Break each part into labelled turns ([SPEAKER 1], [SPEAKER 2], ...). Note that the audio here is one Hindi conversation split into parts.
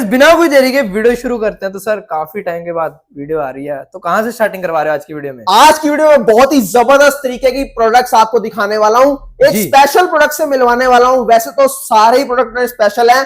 [SPEAKER 1] बिना कोई देरी के वीडियो शुरू करते हैं। तो सर काफी टाइम के बाद वीडियो आ रही है, तो कहां से स्टार्टिंग करवा रहे हो आज की वीडियो में?
[SPEAKER 2] आज की वीडियो में बहुत ही जबरदस्त तरीके की प्रोडक्ट्स आपको दिखाने वाला हूं। एक स्पेशल प्रोडक्ट से मिलवाने वाला हूं। वैसे तो सारे ही प्रोडक्ट स्पेशल हैं।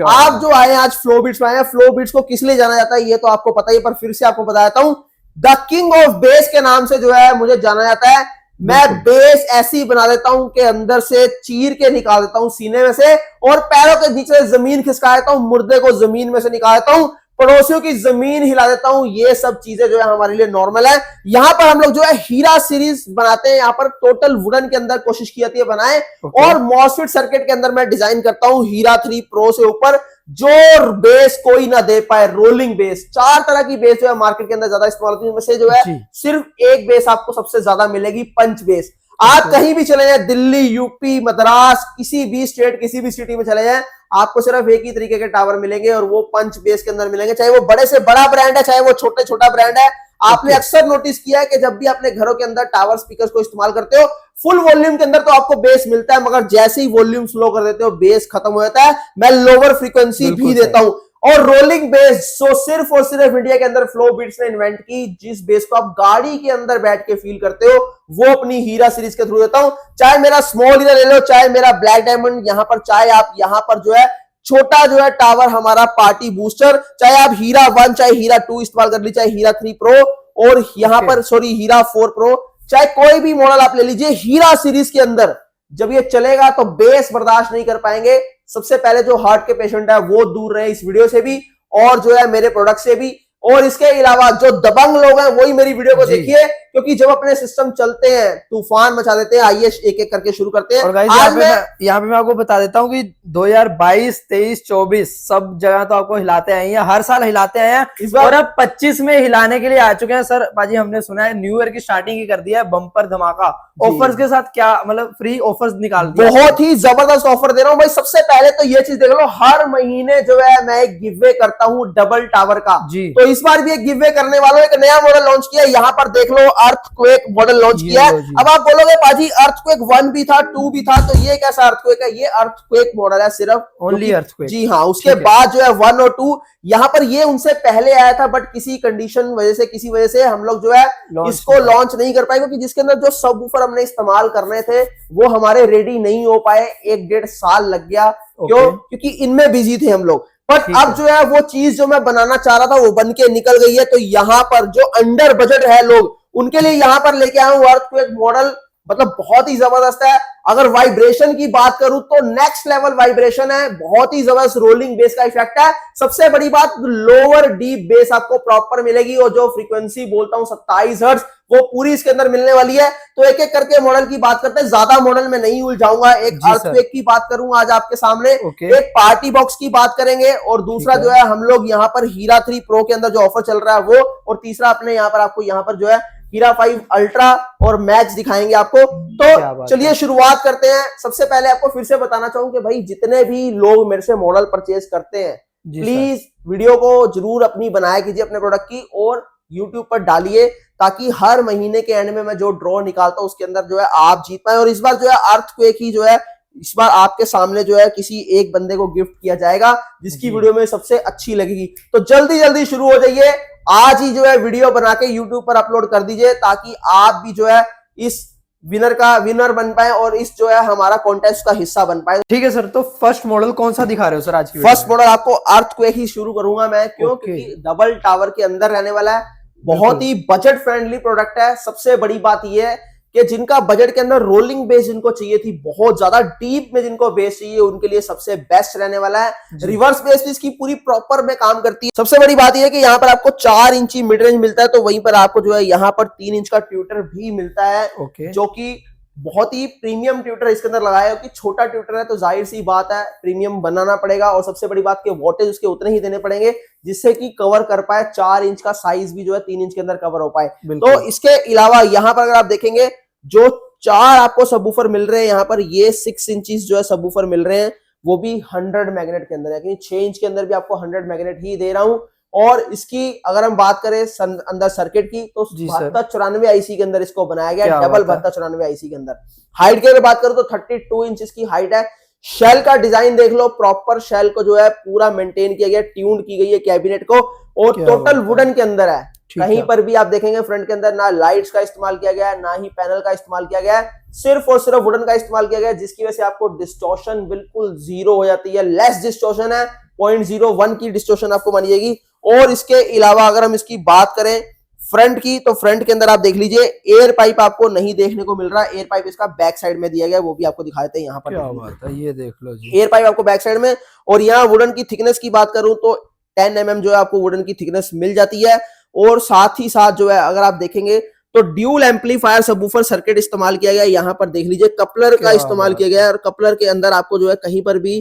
[SPEAKER 2] आप जो आए आज फ्लो बीट्स में आए हैं, फ्लो बीट्स को किस लिए जाना जाता है ये तो आपको पता ही, पर फिर से आपको बता देता हूं। द किंग ऑफ बेस के नाम से जो है मुझे जाना जाता है। मैं बेस ऐसी बना देता हूं कि अंदर से चीर के निकाल देता हूं सीने में से, और पैरों के नीचे से जमीन खिसका देता हूं, मुर्दे को जमीन में से निकाल देता हूं, पड़ोसियों की जमीन हिला देता हूं। ये सब चीजें जो है हमारे लिए नॉर्मल है। यहां पर हम लोग जो है हीरा सीरीज बनाते हैं। यहां पर टोटल वुडन के अंदर कोशिश की जाती है बनाए, और मॉसफेट सर्किट के अंदर मैं डिजाइन करता हूं हीरा 3 प्रो से ऊपर, जो बेस कोई ना दे पाए, रोलिंग बेस। 4 तरह की बेस जो है मार्केट के अंदर ज्यादा इस्तेमाल होती है, उनमें से जो है सिर्फ एक बेस आपको सबसे ज्यादा मिलेगी, पंच बेस। आप कहीं भी चले जाए, दिल्ली, यूपी, मद्रास, किसी भी स्टेट, किसी भी सिटी में चले जाए, आपको सिर्फ एक ही तरीके के टावर मिलेंगे, और वो पंच बेस के अंदर मिलेंगे। चाहे वो बड़े से बड़ा ब्रांड है, चाहे वो छोटे छोटा ब्रांड है। आपने अक्सर नोटिस किया है कि जब भी अपने घरों के अंदर टावर स्पीकर्स को इस्तेमाल करते हो, फुल वॉल्यूम के अंदर तो आपको बेस मिलता है, मगर जैसे ही वॉल्यूम स्लो कर देते हो बेस खत्म हो जाता है। मैं लोअर फ्रीक्वेंसी भी देता हूं। और रोलिंग बेस तो सिर्फ और सिर्फ इंडिया के अंदर फ्लो बीट्स ने इन्वेंट की। जिस बेस को आप गाड़ी के अंदर बैठ के फील करते हो, वो अपनी हीरा सीरीज के थ्रू देता हूं। चाहे मेरा स्मॉल हीरा ले लो, चाहे मेरा ब्लैक डायमंड, यहां पर चाहे आप यहां पर जो है छोटा जो है टावर हमारा पार्टी बूस्टर, चाहे आप हीरा 1 चाहे हीरा 2 इस्तेमाल कर लीजिए, चाहे हीरा 3 प्रो, और यहां पर सॉरी हीरा 4 प्रो, चाहे कोई भी मॉडल आप ले लीजिए। हीरा सीरीज के अंदर जब ये चलेगा तो बेस बर्दाश्त नहीं कर पाएंगे। सबसे पहले जो हार्ट के पेशेंट है वो दूर रहे इस वीडियो से भी, और जो है मेरे प्रोडक्ट से भी। और इसके अलावा जो दबंग लोग हैं वही मेरी वीडियो को देखिए, क्योंकि जब अपने सिस्टम चलते हैं तूफान मचा देते हैं। आइए एक एक करके शुरू करते हैं।
[SPEAKER 1] और यहाँ पे मैं आपको बता देता हूँ कि 2022, 23, 24 सब जगह तो आपको हिलाते आए हैं, हर साल हिलाते आए हैं, और अब 25 में हिलाने के लिए आ चुके हैं। सर बाजी हमने सुना है न्यू ईयर की स्टार्टिंग ही कर दिया है, बम्पर धमाका ऑफर्स के साथ। क्या मतलब फ्री ऑफर्स निकाल दिया?
[SPEAKER 2] बहुत ही जबरदस्त ऑफर दे रहा हूं भाई। सबसे पहले तो ये चीज देख लो, हर महीने जो है मैं एक गिववे करता हूं डबल टावर का जी। तो इस बार भी एक गिववे करने वालों, एक नया मॉडल लॉन्च किया। यहाँ पर देख लो, अर्थक्वेक मॉडल लॉन्च किया है। अब आप बोलोगे पाजी अर्थक्वेक 1 भी था, 2 भी था, तो ये कैसा अर्थक्वेक है? ये अर्थक्वेक मॉडल है सिर्फ,
[SPEAKER 1] ओनली अर्थक्वेक।
[SPEAKER 2] जी हाँ, उसके बाद जो है 1 और 2 यहाँ पर ये उनसे पहले आया था, बट किसी कंडीशन वजह से, किसी वजह से हम लोग जो है इसको लॉन्च नहीं कर पाए, क्योंकि जिसके अंदर जो सबवूफर हमने इस्तेमाल करने थे वो हमारे रेडी नहीं हो पाए। 1-1.5 साल लग गया। क्यों? क्योंकि इनमें बिजी थे हम लोग। बट अब जो है वो चीज जो मैं बनाना चाह रहा था वो बन के निकल गई है। तो यहाँ पर जो अंडर बजट है लोग, उनके लिए यहाँ पर लेके आया हूं अर्थक्वेक मॉडल। मतलब बहुत ही जबरदस्त है। अगर वाइब्रेशन की बात करूं तो नेक्स्ट लेवल वाइब्रेशन है, बहुत ही जबरदस्त रोलिंग बेस का इफेक्ट है। सबसे बड़ी बात, लोअर डीप बेस आपको प्रॉपर मिलेगी, और जो फ्रीक्वेंसी बोलता हूं 27 हर्ट्ज, वो पूरी इसके अंदर मिलने वाली है। तो एक एक करके मॉडल की बात करते हैं, ज्यादा मॉडल में नहीं उलझाऊंगा। एक अर्थक्वेक की बात करूं आज आपके सामने, एक पार्टी बॉक्स की बात करेंगे, और दूसरा जो है हम लोग यहाँ पर हीरा 3 प्रो के अंदर जो ऑफर चल रहा है वो, और तीसरा अपने यहाँ पर आपको यहाँ पर जो है हीरा 5 अल्ट्रा और मैक्स दिखाएंगे आपको। तो चलिए शुरुआत करते हैं। सबसे पहले आपको फिर से बताना चाहूं कि भाई जितने भी लोग मेरे से मॉडल परचेज करते हैं, प्लीज वीडियो को जरूर अपनी बनाया कीजिए अपने प्रोडक्ट की, और यूट्यूब पर डालिए, ताकि हर महीने के एंड में मैं जो ड्रॉ निकालता हूं उसके अंदर जो है आप जीत पाए। और इस बार जो है अर्थक्वेक ही जो है इस बार आपके सामने जो है किसी एक बंदे को गिफ्ट किया जाएगा, जिसकी वीडियो में सबसे अच्छी लगेगी। तो जल्दी जल्दी शुरू हो जाइए। आज ही जो है वीडियो बना के YouTube पर अपलोड कर दीजिए, ताकि आप भी जो है इस विनर बन पाए, और इस जो है हमारा कॉन्टेस्ट का हिस्सा बन पाए।
[SPEAKER 1] ठीक है सर, तो फर्स्ट मॉडल कौन सा दिखा रहे हो सर आज की?
[SPEAKER 2] फर्स्ट मॉडल आपको अर्थक्वेक ही शुरू करूंगा मैं। क्यों? क्योंकि डबल टावर के अंदर रहने वाला है, बहुत ही बजट फ्रेंडली प्रोडक्ट है। सबसे बड़ी बात यह है कि जिनका बजट के अंदर रोलिंग बेस जिनको चाहिए थी, बहुत ज्यादा डीप में जिनको बेस चाहिए, उनके लिए सबसे बेस्ट रहने वाला है। रिवर्स बेस भी इसकी पूरी प्रॉपर में काम करती है। सबसे बड़ी बात यह है कि यहाँ पर आपको 4 इंची मिड रेंज मिलता है, तो वहीं पर आपको जो है यहाँ पर 3 इंच का ट्यूटर भी मिलता है, जो कि बहुत ही प्रीमियम ट्यूटर इसके अंदर लगाया है। क्योंकि छोटा ट्यूटर है तो जाहिर सी बात है प्रीमियम बनाना पड़ेगा, और सबसे बड़ी बात कि वोल्टेज उसके उतने ही देने पड़ेंगे जिससे कि कवर कर पाए। 4 इंच का साइज भी जो है 3 इंच के अंदर कवर हो पाए। तो इसके अलावा यहाँ पर अगर आप देखेंगे, जो 4 आपको सबवूफर मिल रहे हैं यहाँ पर, ये 6 इंचेस जो है सबवूफर मिल रहे हैं, वो भी 100 मैग्नेट के अंदर है। क्योंकि 6 इंच के अंदर भी आपको 100 मैग्नेट ही दे रहा हूं। और इसकी अगर हम बात करें अंदर सर्किट की, तो 7294 आईसी के अंदर इसको बनाया गया, डबल 7294 आईसी के अंदर। हाइट की अगर बात करूं तो 32 इंच की हाइट है। शेल का डिजाइन देख लो, प्रॉपर शेल को जो है पूरा मेंटेन किया गया, ट्यून की गई है कैबिनेट को, और
[SPEAKER 1] क्या
[SPEAKER 2] टोटल
[SPEAKER 1] बात है।
[SPEAKER 2] वुडन के अंदर है।
[SPEAKER 1] ठीक
[SPEAKER 2] कहीं
[SPEAKER 1] है।
[SPEAKER 2] पर भी आप देखेंगे फ्रंट के अंदर ना लाइट्स का इस्तेमाल किया गया है, ना ही पैनल का इस्तेमाल किया गया है, सिर्फ और सिर्फ वुडन का इस्तेमाल किया गया है, जिसकी वजह से आपको डिस्टॉर्शन बिल्कुल जीरो हो जाती है। लेस डिस्टॉर्शन है, 0.01 की डिस्टॉर्शन आपको मानी जाएगी। और इसके अलावा अगर हम इसकी बात करें फ्रंट की, तो फ्रंट के अंदर आप देख लीजिए एयर पाइप आपको नहीं देखने को मिल रहा है। एयर पाइप इसका बैक साइड में दिया गया है, वो भी आपको दिखा देते हैं यहाँ पर।
[SPEAKER 1] क्या बात है, ये देख लो जी।
[SPEAKER 2] एयर पाइप आपको बैक साइड में। और यहाँ वुडन की थिकनेस की बात करूं तो 10 mm जो है आपको वुडन की थिकनेस मिल जाती है। और साथ ही साथ जो है अगर आप देखेंगे तो ड्यूल एम्पलीफायर सबवूफर सर्किट इस्तेमाल किया गया है। यहाँ पर देख लीजिए कपलर का इस्तेमाल किया गया है, और कपलर के अंदर आपको जो है कहीं पर भी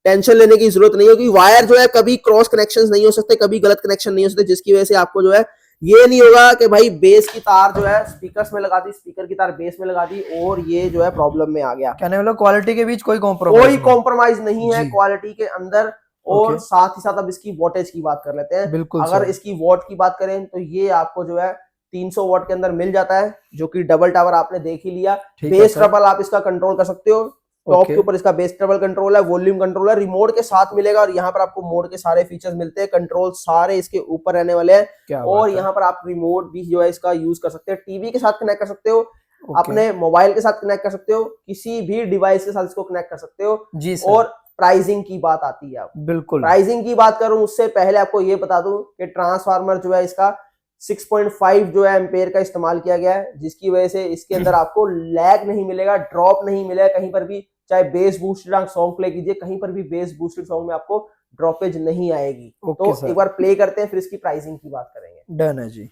[SPEAKER 2] टेंशन लेने की जरूरत नहीं होगी। वायर जो है कभी क्रॉस कनेक्शन नहीं हो सकते, कभी गलत कनेक्शन नहीं हो सकते, जिसकी वजह से आपको जो है ये नहीं होगा कि भाई बेस की तार जो है स्पीकर्स में लगा दी, स्पीकर की तार बेस में लगा दी और ये जो है प्रॉब्लम में आ गया।
[SPEAKER 1] कहने वाला क्वालिटी के बीच कोई कॉम्प्रोमाइज
[SPEAKER 2] कोई कॉम्प्रोमाइज नहीं है क्वालिटी के अंदर। और
[SPEAKER 1] ओके।
[SPEAKER 2] साथ ही साथ अब इसकी वोटेज की बात कर लेते हैं।
[SPEAKER 1] बिल्कुल
[SPEAKER 2] अगर
[SPEAKER 1] सर।
[SPEAKER 2] इसकी वॉट की बात करें तो ये आपको जो है 300 वॉट के अंदर मिल जाता है, जो कि डबल टावर आपने देख ही लिया।
[SPEAKER 1] ठीक है
[SPEAKER 2] बेस
[SPEAKER 1] सर।
[SPEAKER 2] ट्रबल आप इसका कंट्रोल कर सकते हो, टॉप
[SPEAKER 1] ओके।
[SPEAKER 2] के ऊपर इसका बेस ट्रबल कंट्रोल है, वॉल्यूम कंट्रोल है, रिमोट के साथ मिलेगा। और यहाँ पर आपको मोड के सारे फीचर्स मिलते हैं, कंट्रोल सारे इसके ऊपर रहने वाले हैं।
[SPEAKER 1] क्या
[SPEAKER 2] और
[SPEAKER 1] बात है।
[SPEAKER 2] यहाँ पर आप रिमोट भी जो है इसका यूज कर सकते हैं, टीवी के साथ कनेक्ट कर सकते हो,
[SPEAKER 1] ओके।
[SPEAKER 2] अपने मोबाइल के साथ कनेक्ट कर सकते हो, किसी भी डिवाइस के साथ इसको कनेक्ट कर सकते हो।
[SPEAKER 1] जी सर।
[SPEAKER 2] और प्राइसिंग की बात आती है, अब
[SPEAKER 1] बिल्कुल।
[SPEAKER 2] प्राइसिंग की बात करूं उससे पहले आपको ये बता दूं कि ट्रांसफार्मर जो है इसका 6.5 जो है एम्पेयर का इस्तेमाल किया गया है, जिसकी वजह से इसके अंदर आपको लैग नहीं मिलेगा, ड्रॉप नहीं मिलेगा कहीं पर भी। चाहे बेस बूस्टेड आप सॉन्ग प्ले कीजिए, कहीं पर भी बेस बूस्टेड सॉन्ग में आपको ड्रॉपेज नहीं आएगी।
[SPEAKER 1] ओके
[SPEAKER 2] तो
[SPEAKER 1] सर।
[SPEAKER 2] एक बार प्ले करते हैं, फिर इसकी प्राइसिंग की बात करेंगे।
[SPEAKER 1] डन है जी।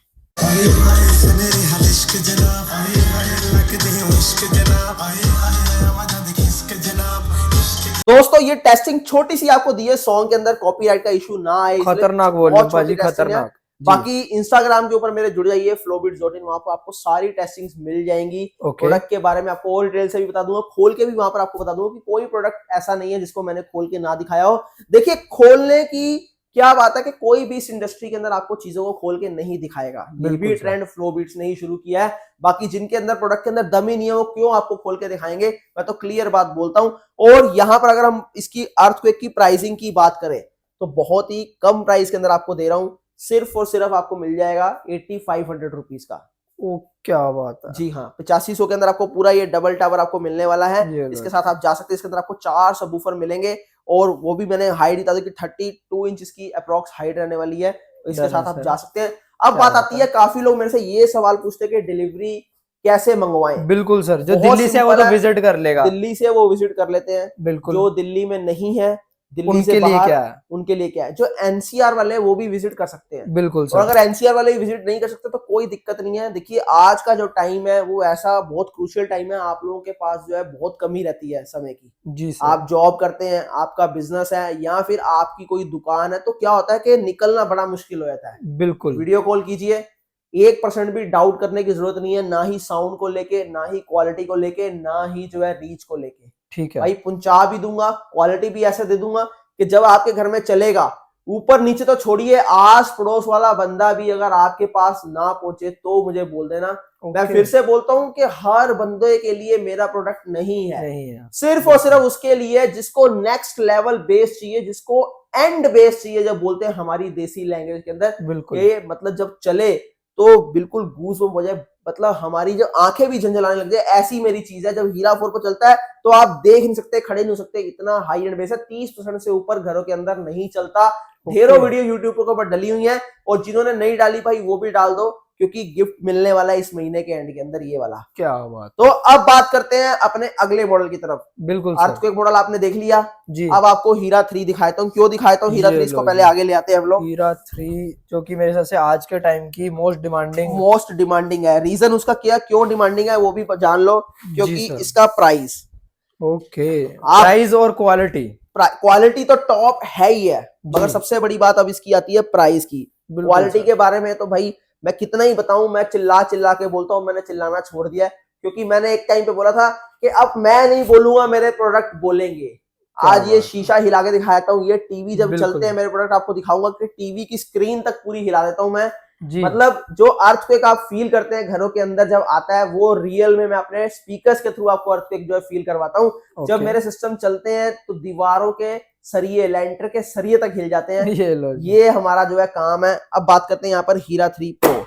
[SPEAKER 2] दोस्तों ये टेस्टिंग छोटी सी आपको दी है, सॉन्ग के अंदर कॉपीराइट का इशू ना आए, इसलिए
[SPEAKER 1] खतरनाक
[SPEAKER 2] बहुत
[SPEAKER 1] वॉल्यूम
[SPEAKER 2] छोटी
[SPEAKER 1] बाजी,
[SPEAKER 2] टेस्टिंग है।
[SPEAKER 1] खतरनाक।
[SPEAKER 2] बाकी इंस्टाग्राम के ऊपर मेरे जुड़ जाइए flowbeats.in, वहां पर आपको सारी टेस्टिंग्स मिल जाएंगी।
[SPEAKER 1] ओके।
[SPEAKER 2] प्रोडक्ट के बारे में आपको और डिटेल से भी बता दूंगा, खोल के भी वहां पर आपको बता दूंगा कि कोई प्रोडक्ट ऐसा नहीं है जिसको मैंने खोल के ना दिखाया हो। देखिए खोलने की क्या बात है कि कोई भी इस इंडस्ट्री के अंदर आपको चीजों को खोल के नहीं दिखाएगा। ये भी ट्रेंड फ्लोबीट्स ने ही शुरू किया है। बाकी जिनके अंदर प्रोडक्ट के अंदर दम ही नहीं है वो क्यों आपको खोल के दिखाएंगे, मैं तो क्लियर बात बोलता हूं। और यहां पर अगर हम इसकी अर्थक्वेक की प्राइसिंग की बात करें तो बहुत ही कम प्राइस के अंदर आपको दे रहा हूं, सिर्फ और सिर्फ आपको मिल जाएगा 8500 रुपीज का।
[SPEAKER 1] ओ क्या बात है।
[SPEAKER 2] जी हाँ, 8500 के अंदर आपको पूरा ये डबल टावर आपको मिलने वाला है। इसके साथ आप जा सकते हैं, इसके अंदर आपको 4 सबवूफर मिलेंगे और वो भी मैंने हाइट बता दी कि 32 इंच की अप्रॉक्स हाइट रहने वाली है। इसके साथ आप जा सकते हैं। अब बात आती है, काफी लोग मेरे से ये सवाल पूछते हैं कि डिलीवरी कैसे मंगवाएं।
[SPEAKER 1] बिल्कुल सर, जो दिल्ली से है वो तो विजिट कर लेगा,
[SPEAKER 2] दिल्ली से वो विजिट कर लेते हैं।
[SPEAKER 1] बिल्कुल।
[SPEAKER 2] जो दिल्ली में नहीं है, दिल्ली
[SPEAKER 1] उनके
[SPEAKER 2] से
[SPEAKER 1] लिए
[SPEAKER 2] बाहर,
[SPEAKER 1] क्या है?
[SPEAKER 2] उनके लिए क्या है, जो एनसीआर वाले हैं वो भी विजिट कर सकते हैं।
[SPEAKER 1] बिल्कुल सर।
[SPEAKER 2] और अगर एनसीआर वाले विजिट नहीं कर सकते तो कोई दिक्कत नहीं है। देखिए आज का जो टाइम है वो ऐसा बहुत क्रूशियल टाइम है, आप लोगों के पास जो है बहुत कमी रहती है समय की।
[SPEAKER 1] जी सर।
[SPEAKER 2] आप जॉब करते हैं, आपका बिजनेस है या फिर आपकी कोई दुकान है, तो क्या होता है कि निकलना बड़ा मुश्किल हो जाता है।
[SPEAKER 1] बिल्कुल।
[SPEAKER 2] वीडियो कॉल कीजिए, 1% भी डाउट करने की जरूरत नहीं है, ना ही साउंड को लेके, ना ही क्वालिटी को लेके, ना ही जो है रीच को लेके।
[SPEAKER 1] ठीक है
[SPEAKER 2] भाई पहुंचा भी दूंगा, क्वालिटी भी ऐसे दे दूंगा कि जब आपके घर में चलेगा, ऊपर नीचे तो छोड़िए, आस पड़ोस वाला बंदा भी अगर आपके पास ना पहुंचे तो मुझे बोल देना। मैं फिर से बोलता हूं कि हर बंदे के लिए मेरा प्रोडक्ट नहीं है, सिर्फ और सिर्फ उसके लिए जिसको नेक्स्ट लेवल बेस चाहिए, जिसको एंड बेस चाहिए, जब बोलते हैं हमारी देसी लैंग्वेज के अंदर,
[SPEAKER 1] बिल्कुल।
[SPEAKER 2] ये मतलब जब चले तो बिल्कुल गूज़बम्प हो जाए, मतलब हमारी जो आंखें भी झंझलाने लग जाए, ऐसी मेरी चीज है। जब हीरा 4 पर चलता है तो आप देख नहीं सकते, खड़े नहीं हो सकते, इतना हाई एंड बेस है। 30% से ऊपर घरों के अंदर नहीं चलता। ढेरों वीडियो यूट्यूब के ऊपर डली हुई हैं, और जिन्होंने नहीं डाली भाई वो भी डाल दो, क्योंकि गिफ्ट मिलने वाला है इस महीने के एंड के अंदर, ये वाला।
[SPEAKER 1] क्या बात।
[SPEAKER 2] तो अब बात करते हैं अपने अगले मॉडल की तरफ।
[SPEAKER 1] बिल्कुल।
[SPEAKER 2] अर्थक्वेक मॉडल आपने देख लिया
[SPEAKER 1] जी।
[SPEAKER 2] अब आपको हीरा 3 दिखाता हूँ। क्यों दिखाता हूँ हीरा 3? इसको पहले आगे ले आते हैं हम लोग।
[SPEAKER 1] हीरा 3 जो कि मेरे हिसाब से आज के टाइम की मोस्ट डिमांडिंग
[SPEAKER 2] है। रीजन उसका क्या, क्यों डिमांडिंग है वो भी जान लो, क्योंकि इसका प्राइस।
[SPEAKER 1] ओके। प्राइस और
[SPEAKER 2] क्वालिटी तो टॉप है ही है, मगर सबसे बड़ी बात अब इसकी आती है प्राइस की। क्वालिटी के बारे में तो भाई मैं कितना ही बताऊं, मैं चिल्ला चिल्ला के बोलता हूं, मैंने चिल्लाना छोड़ दिया है, क्योंकि मैंने एक टाइम पे बोला था कि अब मैं नहीं बोलूंगा, मेरे प्रोडक्ट बोलेंगे। आज ये शीशा हिला के दिखाता हूँ, ये टीवी जब चलते हैं मेरे प्रोडक्ट आपको दिखाऊंगा कि टीवी की स्क्रीन तक पूरी हिला देता हूं मैं।
[SPEAKER 1] जी
[SPEAKER 2] मतलब जो अर्थक्वेक आप फील करते हैं घरों के अंदर जब आता है, वो रियल में मैं अपने स्पीकर्स के थ्रू आपको अर्थक्वेक जो है फील करवाता हूँ। जब मेरे सिस्टम चलते हैं तो दीवारों के सरिये, लेंटर के सरिये तक हिल जाते हैं।
[SPEAKER 1] ये लो जी।
[SPEAKER 2] ये हमारा जो है काम है। अब बात करते हैं यहाँ पर हीरा 3 प्रो।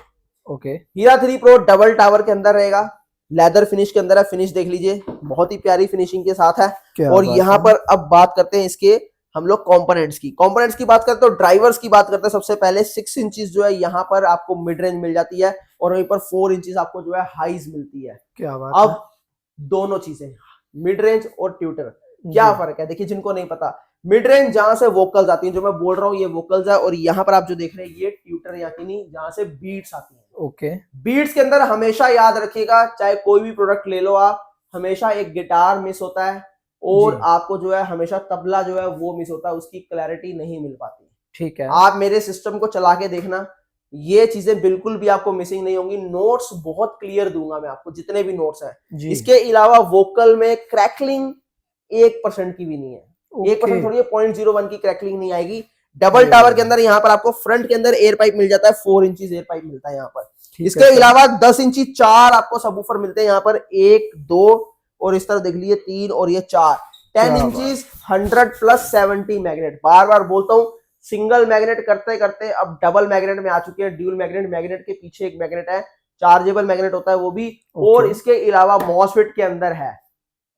[SPEAKER 1] ओके,
[SPEAKER 2] हीरा 3 प्रो डबल टावर के अंदर रहेगा, लेदर फिनिश के अंदर है। फिनिश देख लीजिए, बहुत ही प्यारी फिनिशिंग के साथ है। और यहाँ पर अब बात करते हैं इसके हम लोग कंपोनेंट्स की बात करते हैं तो ड्राइवर्स की बात करते हैं। सबसे पहले 6 इंचेस जो है यहाँ पर आपको मिड रेंज मिल जाती है और वहीं पर 4 इंचेस आपको जो है हाईज मिलती है।
[SPEAKER 1] क्या बात
[SPEAKER 2] अब दोनों चीजें, मिड रेंज और ट्यूटर, क्या फर्क है देखिए जिनको नहीं पता। मिड रेंज जहां से वोकल्स आती हैं, जो मैं बोल रहा हूँ ये वोकल्स है, और यहाँ पर आप जो देख रहे हैं ये ट्यूटर यानी जहां से बीट्स आती है।
[SPEAKER 1] ओके,
[SPEAKER 2] बीट्स के अंदर हमेशा याद रखिएगा, चाहे कोई भी प्रोडक्ट ले लो आप, हमेशा एक गिटार मिस होता है और आपको जो है हमेशा तबला जो है वो मिस होता है, उसकी क्लैरिटी नहीं मिल पाती।
[SPEAKER 1] ठीक है,
[SPEAKER 2] आप मेरे सिस्टम को चला के देखना, ये चीजें बिल्कुल भी आपको मिसिंग नहीं होंगी। नोट्स बहुत क्लियर दूंगा मैं आपको, जितने भी नोट्स हैं। इसके अलावा वोकल में क्रैकलिंग 1% की भी नहीं है। 1% थोड़ी है, 0.01 की क्रैकलिंग नहीं आएगी। डबल टावर के अंदर यहाँ पर आपको फ्रंट के अंदर एयर पाइप मिल जाता है, 4 इंचेस एयर पाइप मिलता है यहाँ पर। इसके अलावा 10 इंची 4 आपको सबवूफर मिलते हैं यहाँ पर, 1 2 और इस तरह देख लीजिए 3 और ये 4। 10 इंचेस 100+70 मैग्नेट। बार बार बोलता हूँ, सिंगल मैग्नेट करते करते अब डबल मैग्नेट में आ चुके हैं। ड्यूल मैग्नेट, मैग्नेट के पीछे एक मैग्नेट है, चार्जेबल मैग्नेट होता है वो भी। और इसके अलावा मॉसफेट के अंदर है,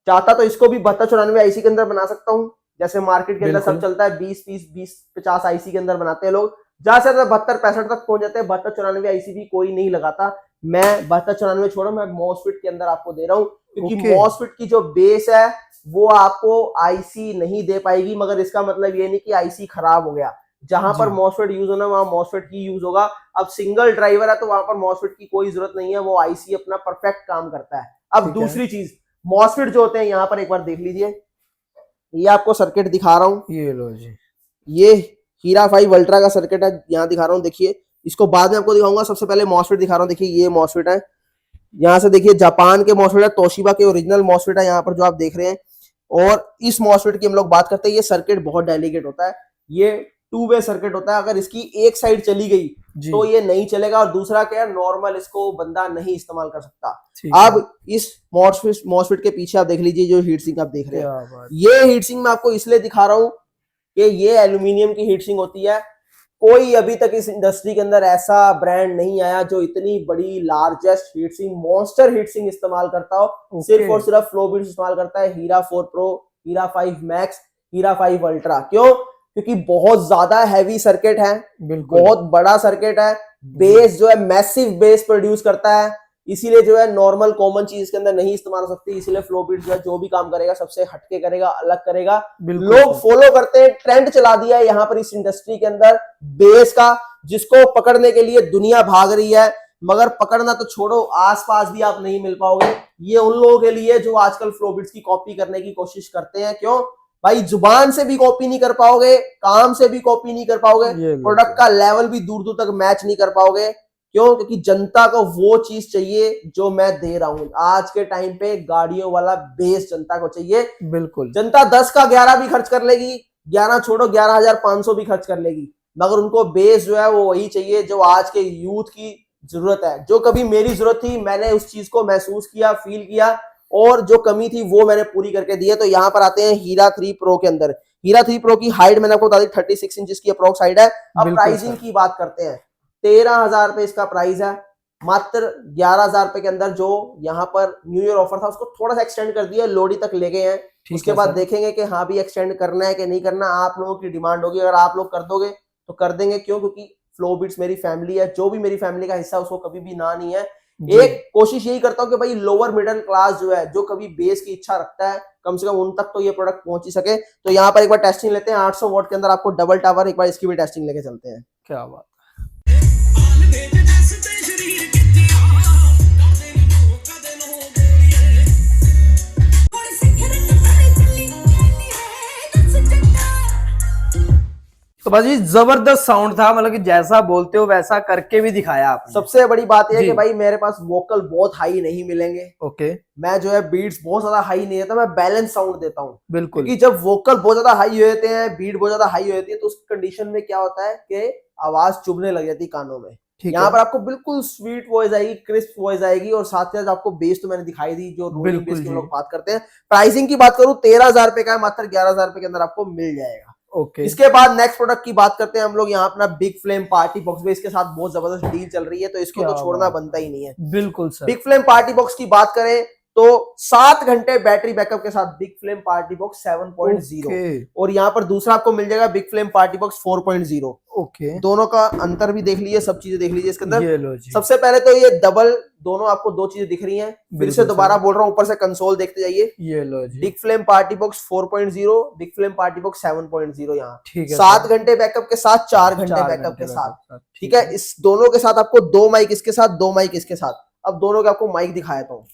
[SPEAKER 2] चाहता तो इसको भी 7294 आईसी के अंदर बना सकता हूँ, जैसे मार्केट के अंदर सब चलता है 20-50 आईसी के अंदर बनाते हैं लोग। जहां से 72-65 तक पहुंच जाते हैं। 7294 आईसी भी कोई नहीं लगाता। मैं 7294 छोड़ो, मैं मॉसफेट के अंदर आपको दे रहा हूँ, क्योंकि मॉसफेट की जो बेस है वो आपको आईसी नहीं दे पाएगी। मगर इसका मतलब ये नहीं कि आईसी खराब हो गया। जहां पर मॉसफेट यूज होना वहां मॉसफेट ही यूज होगा। अब सिंगल ड्राइवर है तो वहां पर मॉसफेट की कोई जरूरत नहीं है, वो आईसी अपना परफेक्ट काम करता है। अब दूसरी चीज, मॉसफेट जो होते हैं यहाँ पर एक बार देख लीजिए, ये आपको सर्किट दिखा रहा हूँ,
[SPEAKER 1] ये लो जी,
[SPEAKER 2] ये हीरा 5 अल्ट्रा का सर्किट है, यहाँ दिखा रहा हूँ। देखिए, इसको बाद में आपको दिखाऊंगा। सबसे पहले मॉसफेट दिखा रहा हूँ। देखिए ये मॉसफेट है, यहाँ से देखिए जापान के मॉसफेट है, तोशिबा के ओरिजिनल मॉसफेट है यहाँ पर जो आप देख रहे हैं। और इस मॉसफेट की हम लोग बात करते हैं, ये सर्किट बहुत डेलिकेट होता है। ये 2 वे सर्किट होता है। अगर इसकी एक साइड चली गई तो ये नहीं चलेगा, और दूसरा क्या है, नॉर्मल इसको बंदा नहीं इस्तेमाल कर सकता। अब इस मॉसफेट के पीछे आप देख लीजिए जो हीट सिंक आप देख रहे हैं, ये हीट सिंक मैं आपको इसलिए दिखा रहा हूँ कि ये एल्यूमिनियम की हीट सिंक होती है। कोई अभी तक इस इंडस्ट्री के अंदर ऐसा ब्रांड नहीं आया जो इतनी बड़ी largest heat sink, monster heat sink इस्तेमाल करता हो। सिर्फ और सिर्फ फ्लो बीट्स इस्तेमाल करता है। हीरा 4 प्रो, हीरा 5 मैक्स, हीरा 5 अल्ट्रा। क्यों? क्योंकि बहुत ज्यादा हैवी सर्किट है, बहुत बड़ा सर्किट है, बेस जो है मैसिव बेस प्रोड्यूस करता है, इसीलिए जो है नॉर्मल कॉमन चीज के अंदर नहीं इस्तेमाल हो सकती। इसीलिए फ्लो बीट जो है जो भी काम करेगा सबसे हटके करेगा, अलग करेगा। लोग फॉलो करते हैं, ट्रेंड चला दिया है यहाँ पर इस इंडस्ट्री के अंदर बेस का, जिसको पकड़ने के लिए दुनिया भाग रही है। मगर पकड़ना तो छोड़ो, आसपास भी आप नहीं मिल पाओगे। ये उन लोगों के लिए जो आजकल फ्लो बीट्स की कॉपी करने की कोशिश करते हैं। क्यों भाई? जुबान से भी कॉपी नहीं कर पाओगे, काम से भी कॉपी नहीं कर पाओगे, प्रोडक्ट का लेवल भी दूर दूर तक मैच नहीं कर पाओगे। क्यों? क्योंकि जनता को वो चीज चाहिए जो मैं दे रहा हूं। आज के टाइम पे गाड़ियों वाला बेस जनता को चाहिए। बिल्कुल, जनता 10 का 11 भी खर्च कर लेगी, 11 छोड़ो 11,500 भी खर्च कर लेगी, मगर उनको बेस जो है वो वही चाहिए जो आज के यूथ की जरूरत है। जो कभी मेरी जरूरत थी, मैंने उस चीज को महसूस किया, फील किया, और जो कमी थी वो मैंने पूरी करके दी है। तो यहाँ पर आते हैं हीरा 3 प्रो के अंदर। हीरा 3 प्रो की हाइट मैंने आपको बता दी 36 इंच की अप्रोक्स हाइट है। अब प्राइसिंग की बात करते हैं, 13,000 रुपए इसका प्राइस है। मात्र 11,000 रुपए के अंदर जो यहाँ पर न्यू ईयर ऑफर था उसको थोड़ा सा एक्सटेंड कर दिया, लोडी तक ले गए हैं। उसके बाद देखेंगे कि हाँ भी एक्सटेंड करना है कि नहीं करना, आप लोगों की डिमांड होगी। अगर आप लोग कर दोगे तो कर देंगे। क्यों? क्योंकि फ्लो बीट्स मेरी फैमिली है, जो भी मेरी फैमिली का हिस्सा उसको कभी भी ना नहीं है। एक कोशिश यही करता हूँ कि भाई लोअर मिडिल क्लास जो है, जो कभी बेस की इच्छा रखता है, कम से कम उन तक तो ये प्रोडक्ट पहुंच ही सके। तो यहाँ पर एक बार टेस्टिंग लेते हैं 800 वॉट के अंदर आपको डबल टावर, एक बार इसकी भी टेस्टिंग लेके चलते हैं।
[SPEAKER 1] क्या बात। तो भाजी जबरदस्त साउंड था, मतलब कि जैसा बोलते हो वैसा करके भी दिखाया आपने।
[SPEAKER 2] सबसे बड़ी बात यह है कि भाई मेरे पास वोकल बहुत हाई नहीं मिलेंगे।
[SPEAKER 1] ओके,
[SPEAKER 2] मैं जो है बीट्स बहुत ज्यादा हाई नहीं देता, मैं बैलेंस साउंड देता हूँ।
[SPEAKER 1] बिल्कुल,
[SPEAKER 2] क्योंकि जब वोकल बहुत ज्यादा हाई होते हैं, बीट बहुत ज्यादा हाई होती है, तो उस कंडीशन में क्या होता है कि आवाज चुभने लग जाती है कानों में।
[SPEAKER 1] ठीक
[SPEAKER 2] यहाँ
[SPEAKER 1] है,
[SPEAKER 2] पर आपको बिल्कुल स्वीट वॉइस आएगी, क्रिस्प वॉइस आएगी, और साथ ही साथ आपको बेस तो मैंने दिखाई दी जो रोलिंग बेस
[SPEAKER 1] बिल्कुल
[SPEAKER 2] की हम
[SPEAKER 1] जी।
[SPEAKER 2] लोग बात करते हैं। प्राइसिंग की बात करूं 13,000 रुपए का है, मात्र 11,000 रुपए के अंदर आपको मिल जाएगा।
[SPEAKER 1] ओके,
[SPEAKER 2] इसके बाद नेक्स्ट प्रोडक्ट की बात करते हैं हम लोग, यहाँ अपना बिग फ्लेम पार्टी बॉक्स में इसके साथ बहुत जबरदस्त डील चल रही है, तो इसको
[SPEAKER 1] क्या
[SPEAKER 2] तो छोड़ना
[SPEAKER 1] बात
[SPEAKER 2] बनता ही नहीं है।
[SPEAKER 1] बिल्कुल sir.
[SPEAKER 2] Big flame party box की बात करें तो 7 घंटे बैटरी बैकअप के साथ big flame party box 7.0,
[SPEAKER 1] okay,
[SPEAKER 2] और यहाँ पर दूसरा आपको मिल जाएगा big flame party box 4.0।
[SPEAKER 1] Okay,
[SPEAKER 2] दोनों का अंतर भी देख लीजिए, सब चीजें देख लीजिए इसके अंदर।
[SPEAKER 1] ये लो जी।
[SPEAKER 2] सबसे पहले तो ये डबल, दोनों आपको दो चीजें दिख रही हैं। फिर से
[SPEAKER 1] बिल्कुल
[SPEAKER 2] दोबारा
[SPEAKER 1] सर।
[SPEAKER 2] बोल रहा हूं, ऊपर से कंसोल देखते जाइए।
[SPEAKER 1] ये लो जी।
[SPEAKER 2] Big flame party box 4.0, big flame party box 7.0, यहाँ
[SPEAKER 1] ठीक है
[SPEAKER 2] 7
[SPEAKER 1] सर।
[SPEAKER 2] घंटे बैकअप के साथ, 4 घंटे
[SPEAKER 1] 4
[SPEAKER 2] बैकअप
[SPEAKER 1] घंटे
[SPEAKER 2] के साथ।
[SPEAKER 1] बैकअप साथ,
[SPEAKER 2] ठीक है, इस दोनों के साथ आपको 2 माइक इसके साथ, 2 माइक इसके साथ। अब दोनों के आपको माइक दिखाया था,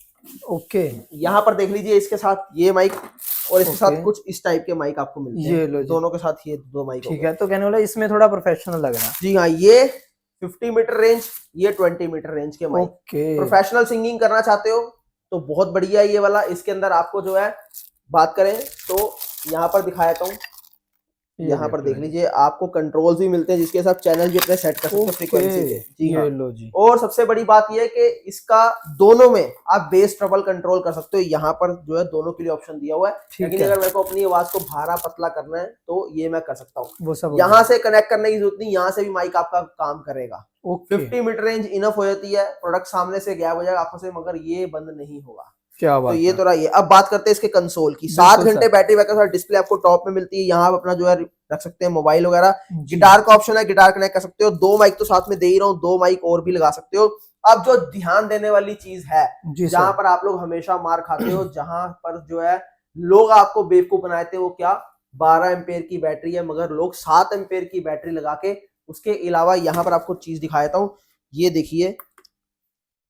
[SPEAKER 1] ओके,
[SPEAKER 2] यहाँ पर देख लीजिए, इसके साथ ये माइक और इसके साथ
[SPEAKER 1] ओके।
[SPEAKER 2] कुछ इस टाइप के माइक आपको मिलते
[SPEAKER 1] ये
[SPEAKER 2] हैं।
[SPEAKER 1] लो जी।
[SPEAKER 2] दोनों के साथ ये 2 माइक हो
[SPEAKER 1] ठीक
[SPEAKER 2] गए।
[SPEAKER 1] है, तो कहने वाला इसमें थोड़ा प्रोफेशनल लग रहा है।
[SPEAKER 2] जी हाँ, ये 50 मीटर रेंज, ये 20 मीटर रेंज के माइक।
[SPEAKER 1] ओके,
[SPEAKER 2] प्रोफेशनल सिंगिंग करना चाहते हो तो बहुत बढ़िया है ये वाला। इसके अंदर आपको जो है बात करें तो यहाँ पर दिखाता हूँ, यहाँ पर देख लीजिए, आपको कंट्रोल्स भी मिलते हैं जिसके साथ चैनल भी अपने सेट कर सकते हो फ्रीक्वेंसी के। जी हाँ,
[SPEAKER 1] ये लो जी।
[SPEAKER 2] और सबसे बड़ी बात यह है कि इसका दोनों में आप बेस ट्रबल कंट्रोल कर सकते हो। यहाँ पर जो है दोनों के लिए ऑप्शन दिया हुआ है, लेकिन अगर मेरे को अपनी आवाज को भारा पतला करना है तो ये मैं कर सकता हूँ।
[SPEAKER 1] वो सब
[SPEAKER 2] यहाँ से कनेक्ट करने की जरूरत नहीं, यहाँ से भी माइक आपका काम करेगा।
[SPEAKER 1] ओके,
[SPEAKER 2] 50 मीटर रेंज इनफ हो जाती है। प्रोडक्ट सामने से गायब हो जाएगा आंखों से, मगर ये बंद नहीं होगा।
[SPEAKER 1] क्या
[SPEAKER 2] तो
[SPEAKER 1] बात
[SPEAKER 2] ये
[SPEAKER 1] है।
[SPEAKER 2] तो रहा ये। अब बात करते हैं इसके कंसोल की। 7
[SPEAKER 1] बिल्कुल
[SPEAKER 2] घंटे
[SPEAKER 1] सर।
[SPEAKER 2] बैटरी बैकअप और डिस्प्ले आपको टॉप में मिलती है। यहाँ आप अपना जो है रख सकते हैं मोबाइल वगैरह।
[SPEAKER 1] जी।
[SPEAKER 2] गिटार का ऑप्शन है, गिटार कनेक्ट कर सकते हो। 2 माइक तो साथ में दे ही रहा हूँ, 2 माइक और भी लगा सकते हो। अब जो ध्यान देने वाली चीज है,
[SPEAKER 1] जी
[SPEAKER 2] जहां
[SPEAKER 1] सर।
[SPEAKER 2] पर आप लोग हमेशा मार खाते हो, जहां पर जो है लोग आपको बेवकूफ बनाए थे, वो क्या 12 एम्पेयर की बैटरी है, मगर लोग 7 एम्पेयर की बैटरी लगा के। उसके अलावा यहाँ पर आपको चीज दिखाता हूँ, ये देखिए,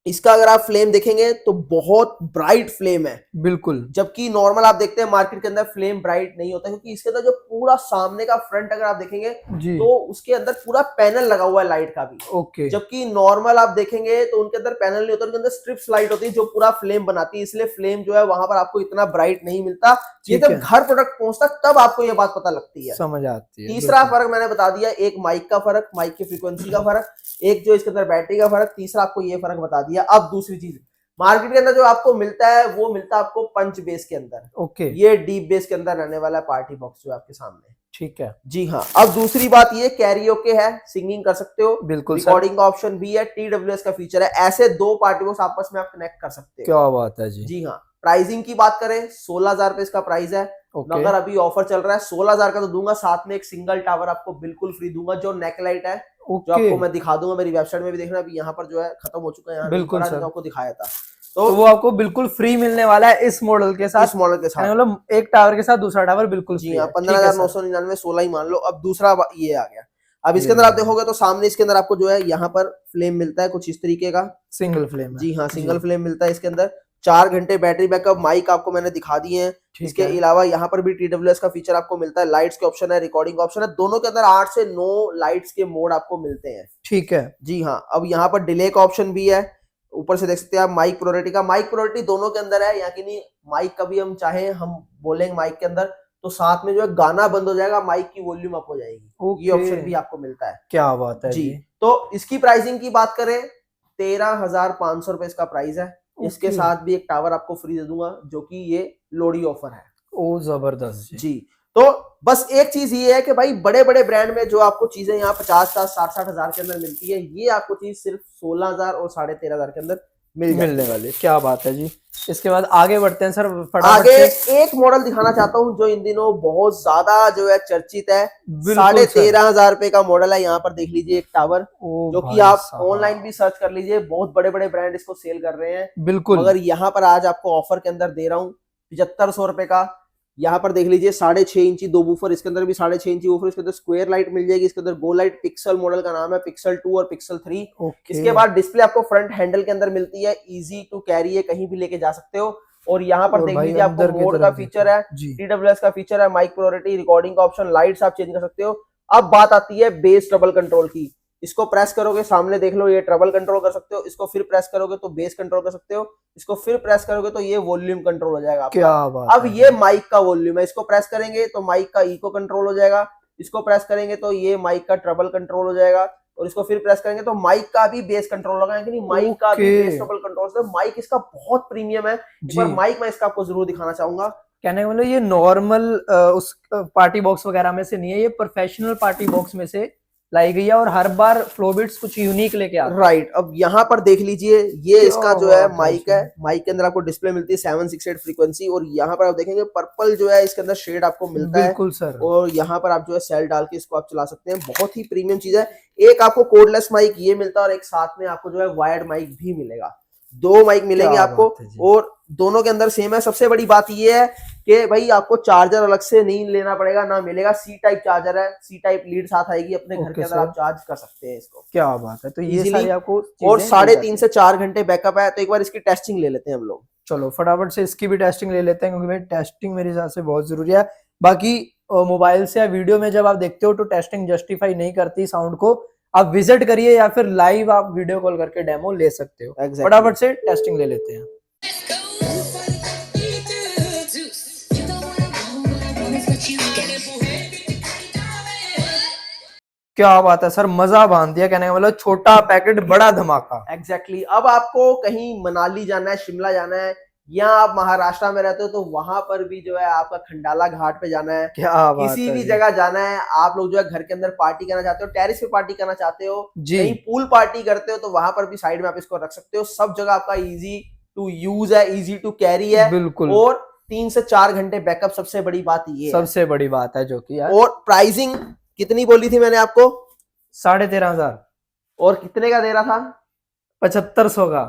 [SPEAKER 2] इसका अगर आप फ्लेम देखेंगे तो बहुत ब्राइट फ्लेम है।
[SPEAKER 1] बिल्कुल,
[SPEAKER 2] जबकि नॉर्मल आप देखते हैं मार्केट के अंदर फ्लेम ब्राइट नहीं होता, क्योंकि इसके अंदर जो पूरा सामने का फ्रंट अगर आप देखेंगे
[SPEAKER 1] जी।
[SPEAKER 2] तो उसके अंदर पूरा पैनल लगा हुआ है लाइट का भी।
[SPEAKER 1] ओके,
[SPEAKER 2] जबकि नॉर्मल आप देखेंगे तो उनके अंदर पैनल नहीं होता, उनके अंदर स्ट्रिप्स लाइट होती है जो पूरा फ्लेम बनाती है, इसलिए फ्लेम जो है वहां पर आपको इतना ब्राइट नहीं मिलता। ये
[SPEAKER 1] ठीक
[SPEAKER 2] जब
[SPEAKER 1] है।
[SPEAKER 2] घर प्रोडक्ट पहुंचता तब आपको ये बात पता लगती है।
[SPEAKER 1] समझ आती है।
[SPEAKER 2] तीसरा
[SPEAKER 1] बिल्कुल।
[SPEAKER 2] फर्क मैंने बता दिया, एक माइक का फर्क, माइक की फ्रीक्वेंसी का फर्क, एक जो इसके अंदर बैटरी का फर्क, तीसरा आपको ये फर्क बता दिया। अब दूसरी चीज, मार्केट के अंदर जो आपको मिलता है वो मिलता है आपको पंच बेस के अंदर।
[SPEAKER 1] ओके,
[SPEAKER 2] ये डीप बेस के अंदर रहने वाला पार्टी बॉक्स जो है आपके सामने।
[SPEAKER 1] ठीक है।
[SPEAKER 2] जी हाँ। अब दूसरी बात, ये कैरियोके है, सिंगिंग कर सकते हो,
[SPEAKER 1] बिल्कुल सर।
[SPEAKER 2] रिकॉर्डिंग का ऑप्शन भी है, TWS का फीचर है। ऐसे 2 पार्टी बॉक्स आपस में आप कनेक्ट कर सकते हो।
[SPEAKER 1] क्या बात है जी।
[SPEAKER 2] जी हाँ। प्राइसिंग की बात करें 16,000 रुपए इसका प्राइस है,
[SPEAKER 1] ओके,
[SPEAKER 2] मगर अभी ऑफर चल रहा है 16,000 का तो दूंगा, साथ में एक सिंगल टावर आपको बिल्कुल फ्री दूंगा, जो नेक लाइट है, जो
[SPEAKER 1] ओके।
[SPEAKER 2] आपको मैं दिखा दूंगा, मेरी वेबसाइट में भी देखना। अभी यहाँ पर जो है खत्म हो चुका है, यहाँ
[SPEAKER 1] बिल्कुल
[SPEAKER 2] पड़ा,
[SPEAKER 1] सर।
[SPEAKER 2] आपको दिखाया था।
[SPEAKER 1] तो वो आपको बिल्कुल फ्री मिलने वाला है इस मॉडल के साथ,
[SPEAKER 2] इस मॉडल के साथ,
[SPEAKER 1] मतलब एक टावर के साथ दूसरा टावर बिल्कुल
[SPEAKER 2] जी
[SPEAKER 1] फ्री
[SPEAKER 2] हाँ,
[SPEAKER 1] है।
[SPEAKER 2] 15,999, 16 ही मान लो। अब दूसरा ये आ गया। अब इसके
[SPEAKER 1] ये
[SPEAKER 2] अंदर आप
[SPEAKER 1] लो।
[SPEAKER 2] देखोगे तो सामने इसके अंदर आपको जो है यहाँ पर फ्लेम मिलता है कुछ इस तरीके का।
[SPEAKER 1] सिंगल फ्लेम है।
[SPEAKER 2] जी हाँ, सिंगल फ्लेम मिलता है इसके अंदर। 4 घंटे बैटरी बैकअप, माइक आपको मैंने दिखा दिए हैं।
[SPEAKER 1] ठीक
[SPEAKER 2] इसके
[SPEAKER 1] है।
[SPEAKER 2] अलावा यहाँ पर भी TWS का फीचर आपको मिलता है, लाइट्स के ऑप्शन है, रिकॉर्डिंग का ऑप्शन है। दोनों के अंदर 8 से 9 लाइट्स के मोड आपको मिलते हैं।
[SPEAKER 1] ठीक है।
[SPEAKER 2] जी हाँ। अब यहाँ पर डिले का ऑप्शन भी है, ऊपर से देख सकते हैं आप। माइक प्रायोरिटी का, माइक प्रायोरिटी दोनों के अंदर है, यहाँ की नहीं। माइक का भी हम चाहे हम बोलेंगे माइक के अंदर तो साथ में जो है गाना बंद हो जाएगा, माइक की वॉल्यूम अप हो जाएगी। ये ऑप्शन भी आपको मिलता है।
[SPEAKER 1] क्या बात है
[SPEAKER 2] जी। तो इसकी प्राइसिंग की बात करें 13,500 रुपए इसका प्राइस है। इसके साथ भी एक टावर आपको फ्री दे दूंगा, जो कि ये लोडी ऑफर है।
[SPEAKER 1] ओ जबरदस्त
[SPEAKER 2] जी। तो बस एक चीज ये है कि भाई बड़े बड़े ब्रांड में जो आपको चीजें यहाँ 50-60 हजार के अंदर मिलती है, ये आपको चीज सिर्फ 16,000 और 13,500 के अंदर
[SPEAKER 1] मिलने वाली। क्या बात है जी। इसके बाद आगे बढ़ते हैं सर फटाफट
[SPEAKER 2] आगे
[SPEAKER 1] से।
[SPEAKER 2] एक मॉडल दिखाना चाहता हूँ जो इन दिनों बहुत ज्यादा जो है चर्चित है।
[SPEAKER 1] बिल्कुल सर।
[SPEAKER 2] 13,500 रुपए का मॉडल है। यहाँ पर देख लीजिए एक टावर,
[SPEAKER 1] ओ
[SPEAKER 2] जो
[SPEAKER 1] भाई
[SPEAKER 2] कि आप
[SPEAKER 1] साहब।
[SPEAKER 2] ऑनलाइन भी सर्च कर लीजिए, बहुत बड़े बड़े ब्रांड इसको सेल कर रहे हैं।
[SPEAKER 1] बिल्कुल।
[SPEAKER 2] मगर यहाँ पर आज आपको ऑफर के अंदर दे रहा हूँ 7500 रुपए का। यहाँ पर देख लीजिए 6.5 इंची 2 बूफर, इसके अंदर भी 6.5 इंची बूफर, इसके अंदर स्क्वायर लाइट मिल जाएगी, इसके अंदर गो लाइट। पिक्सल मॉडल का नाम है, पिक्सल 2 और पिक्सल 3। इसके बाद डिस्प्ले आपको फ्रंट हैंडल के अंदर मिलती है, इजी टू कैरी है, कहीं भी लेके जा सकते हो। और यहाँ पर देख लीजिए आपको मोड का फीचर है, TWS का फीचर है, माइक प्रायोरिटी, रिकॉर्डिंग का ऑप्शन, लाइट्स आप चेंज कर सकते हो। अब बात आती है बेस ट्रबल कंट्रोल की। इसको प्रेस करोगे, सामने देख लो, ये ट्रबल कंट्रोल कर सकते हो। इसको फिर प्रेस करोगे तो बेस कंट्रोल कर सकते हो। इसको फिर प्रेस करोगे तो ये वॉल्यूम कंट्रोल हो जाएगा आपका।
[SPEAKER 1] क्या बात
[SPEAKER 2] अब ये माइक का वॉल्यूम है, इसको प्रेस करेंगे तो माइक का इको कंट्रोल हो जाएगा। इसको प्रेस करेंगे तो ये माइक का ट्रबल कंट्रोल हो जाएगा। और इसको फिर प्रेस करेंगे तो माइक का भी बेस कंट्रोल होगा, यानी माइक का भी
[SPEAKER 1] Okay.
[SPEAKER 2] बेस ट्रबल कंट्रोल है। माइक इसका बहुत प्रीमियम है। एक बार
[SPEAKER 1] जी।
[SPEAKER 2] माइक मैं इसका आपको जरूर दिखाना चाहूंगा।
[SPEAKER 1] कहने का मतलब ये नॉर्मल उस पार्टी बॉक्स वगैरह में से नहीं है, ये प्रोफेशनल पार्टी बॉक्स में से लाई गई है और हर बार फ्लोबिट्स कुछ यूनिक लेके आता है।
[SPEAKER 2] राइट, अब यहाँ पर देख लीजिए, ये
[SPEAKER 1] क्या
[SPEAKER 2] इसका जो है
[SPEAKER 1] बात है
[SPEAKER 2] माइक है। माइक के अंदर आपको डिस्प्ले मिलती है 768 फ्रीक्वेंसी, और यहाँ पर आप देखेंगे पर्पल जो है इसके अंदर शेड आपको मिलता है।
[SPEAKER 1] बिल्कुल सर।
[SPEAKER 2] और यहाँ पर आप जो है सेल डाल के इसको आप चला सकते हैं। बहुत ही प्रीमियम चीज है। एक आपको कोडलेस माइक ये मिलता है और एक साथ में आपको जो है वायर्ड माइक भी मिलेगा। 2 माइक मिलेंगे
[SPEAKER 1] क्या
[SPEAKER 2] आपको,
[SPEAKER 1] बात है जी।
[SPEAKER 2] और दोनों के अंदर सेम है। सबसे बड़ी बात ये है कि भाई आपको चार्जर अलग से नहीं लेना पड़ेगा, ना मिलेगा। सी टाइप चार्जर है, सी टाइप लीड साथ आएगी, अपने घर
[SPEAKER 1] ओके
[SPEAKER 2] के अंदर
[SPEAKER 1] सर।
[SPEAKER 2] आप चार्ज कर सकते हैं इसको।
[SPEAKER 1] क्या बात है, तो ये
[SPEAKER 2] Easily,
[SPEAKER 1] सारी आपको
[SPEAKER 2] और
[SPEAKER 1] चीजें
[SPEAKER 2] 3.5 से 4 घंटे बैकअप है। तो एक बार इसकी टेस्टिंग ले लेते हैं हम लोग।
[SPEAKER 1] चलो फटाफट से इसकी भी टेस्टिंग ले लेते हैं, क्योंकि भाई टेस्टिंग मेरे हिसाब से बहुत जरूरी है। बाकी मोबाइल से या वीडियो में जब आप देखते हो तो टेस्टिंग जस्टिफाई नहीं करती साउंड को। आप विजिट करिए या फिर लाइव आप वीडियो कॉल करके डेमो ले सकते हो।
[SPEAKER 2] Exactly.
[SPEAKER 1] फटाफट से टेस्टिंग ले लेते हैं। क्या बात है सर, मजा बांध दिया। कहने का मतलब छोटा पैकेट बड़ा धमाका।
[SPEAKER 2] एग्जैक्टली अब आपको कहीं मनाली जाना है, शिमला जाना है, या आप महाराष्ट्र में रहते हो तो वहां पर भी जो है आपका खंडाला घाट पे जाना है,
[SPEAKER 1] क्या बात
[SPEAKER 2] किसी
[SPEAKER 1] है
[SPEAKER 2] भी
[SPEAKER 1] जी।
[SPEAKER 2] जगह जाना है, आप लोग जो है घर के अंदर पार्टी करना चाहते हो, टेरिस पे पार्टी करना चाहते हो,
[SPEAKER 1] जी।
[SPEAKER 2] कहीं पूल पार्टी करते हो, तो वहां पर भी साइड में आप इसको रख सकते हो। सब जगह आपका इजी टू यूज है, इजी टू कैरी है,
[SPEAKER 1] बिल्कुल।
[SPEAKER 2] और 3 से 4 घंटे बैकअप। सबसे बड़ी बात ये है।
[SPEAKER 1] सबसे बड़ी बात है जो कि यार।
[SPEAKER 2] और प्राइसिंग कितनी बोली थी मैंने आपको?
[SPEAKER 1] 13,500।
[SPEAKER 2] और कितने का दे रहा था?
[SPEAKER 1] 7500 का।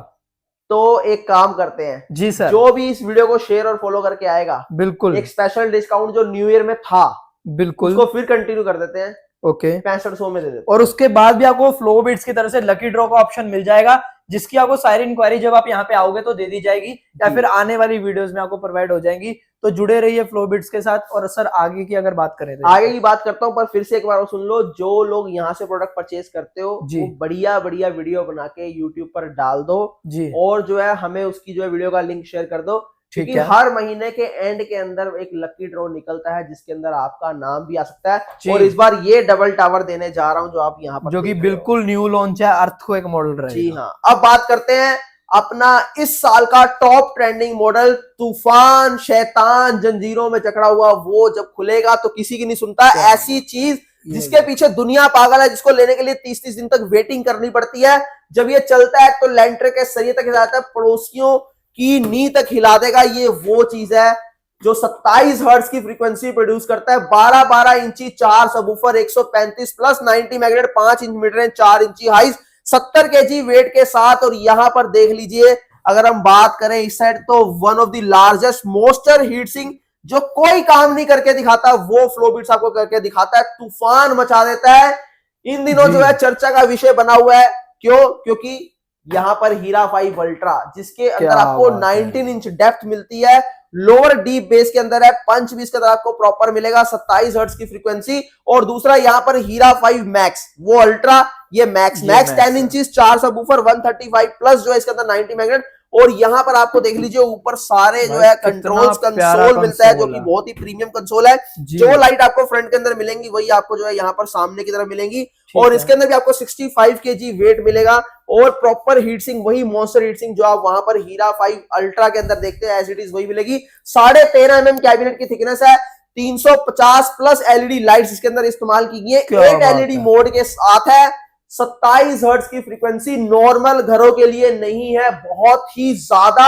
[SPEAKER 2] तो एक काम करते हैं
[SPEAKER 1] जी सर।
[SPEAKER 2] जो भी इस वीडियो को शेयर और फॉलो करके आएगा,
[SPEAKER 1] बिल्कुल
[SPEAKER 2] एक स्पेशल डिस्काउंट जो न्यू ईयर में था,
[SPEAKER 1] बिल्कुल
[SPEAKER 2] उसको फिर कंटिन्यू कर देते हैं।
[SPEAKER 1] ओके।
[SPEAKER 2] 6500 में दे देते हैं।
[SPEAKER 1] और उसके बाद भी आपको फ्लो बिट्स की तरफ से लकी ड्रॉ का ऑप्शन मिल जाएगा, जिसकी आपको सारी इंक्वायरी जब आप यहाँ पे आओगे तो दे दी जाएगी, या फिर आने वाली वीडियोस में आपको प्रोवाइड हो जाएंगी। तो जुड़े रहिए फ्लो बिट्स के साथ। और सर आगे की अगर बात करें तो
[SPEAKER 2] आगे की बात करता हूं, पर फिर से एक बार और सुन लो। जो लोग यहाँ से प्रोडक्ट परचेज करते हो,
[SPEAKER 1] जी।
[SPEAKER 2] वो बढ़िया बढ़िया वीडियो बना के यूट्यूब पर डाल दो
[SPEAKER 1] जी।
[SPEAKER 2] और जो है हमें उसकी जो है वीडियो का लिंक शेयर कर दो,
[SPEAKER 1] ठीक
[SPEAKER 2] क्योंकि
[SPEAKER 1] है।
[SPEAKER 2] हर महीने के एंड के अंदर एक लकी ड्रॉ निकलता है जिसके अंदर आपका नाम भी आ सकता है।
[SPEAKER 1] जी।
[SPEAKER 2] और इस बार ये डबल टावर देने जा रहा हूं जो आप यहाँ पर
[SPEAKER 1] जो कि
[SPEAKER 2] देख रहे हो।
[SPEAKER 1] बिल्कुल न्यू लॉन्च है, अर्थक्वेक मॉडल रहेगा।
[SPEAKER 2] जी हाँ। अब बात करते हैं अपना इस साल का टॉप ट्रेंडिंग मॉडल, तूफान शैतान जंजीरों में जकड़ा हुआ। वो जब खुलेगा तो किसी की नहीं सुनता। ऐसी चीज जिसके पीछे दुनिया पागल है, जिसको लेने के लिए 30-30 दिन तक वेटिंग करनी पड़ती है, जब ये चलता है तो लेंटर के सरिये तक हिलाता है, पड़ोसियों की नींव तक हिला देगा। ये वो चीज है जो 27 हर्ट्ज की फ्रीक्वेंसी प्रोड्यूस करता है। 12-12 इंची 4 subwoofer, 135 plus 90 magnet, 5 inch mid range, 4 इंची हाइज, 70 केजी वेट के साथ। और यहां पर देख लीजिए, अगर हम बात करें इस साइड, तो one of the largest monster heat sink, जो कोई काम नहीं करके दिखाता वो फ्लो बिट्स आपको करके दिखाता है। तूफान मचा देता है। इन दिनों जो है चर्चा का विषय बना हुआ है। क्यों? क्योंकि यहां पर हीरा 5 अल्ट्रा, जिसके अंदर आपको 19 इंच डेप्थ मिलती है, लोअर डीप बेस के अंदर है, पंच भी इसके अंदर आपको प्रॉपर मिलेगा, 27 हर्ट्ज की फ्रीक्वेंसी। और दूसरा यहां पर हीरा 5 मैक्स, वो अल्ट्रा, ये मैक्स 10 इंचेस, 4 सबवूफर, 135 प्लस जो है इसके अंदर 90 मैग्नेट। और यहां पर आपको देख लीजिए ऊपर सारे जो है कंट्रोल्स, कंसोल मिलता है, जो कि बहुत ही प्रीमियम कंसोल है। जो लाइट आपको फ्रंट के अंदर मिलेंगी वही आपको जो है यहाँ पर सामने की तरफ मिलेंगी। और इसके अंदर भी आपको 65 केजी वेट मिलेगा, और प्रॉपर हीट सिंक, वही मॉन्स्टर हीट सिंक जो आप वहां पर हीरा 5 अल्ट्रा के अंदर देखते हैं, एज इट इज वही मिलेगी। 13.5 mm कैबिनेट की थिकनेस है, 350 प्लस एलईडी लाइट्स इसके अंदर इस्तेमाल की गई है, 8 एलईडी मोड के साथ है। 27 हर्ट्ज की फ्रीक्वेंसी नॉर्मल घरों के लिए नहीं है, बहुत ही ज्यादा